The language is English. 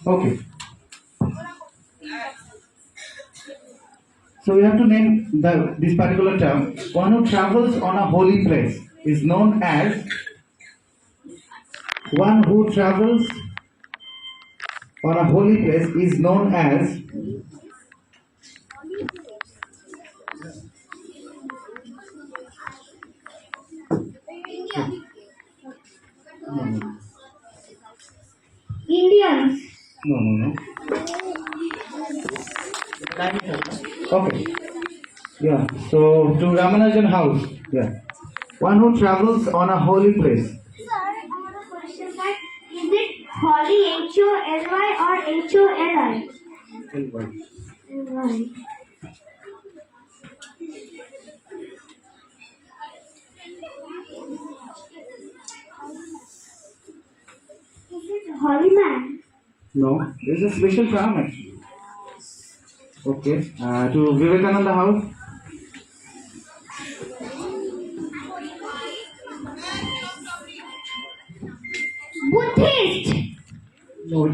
Okay. So we have to name this particular term. One who travels on a holy place is known as one who travels on a holy place is known as Indians. no. Okay. Yeah. So to Ramanujan house. Yeah. One who travels on a holy place. Sir, I have a question that is it holy Holy or Holi? L-Y. Is it holy man? No. There's a special term actually. Okay. To Vivekananda house. Buddhist. No.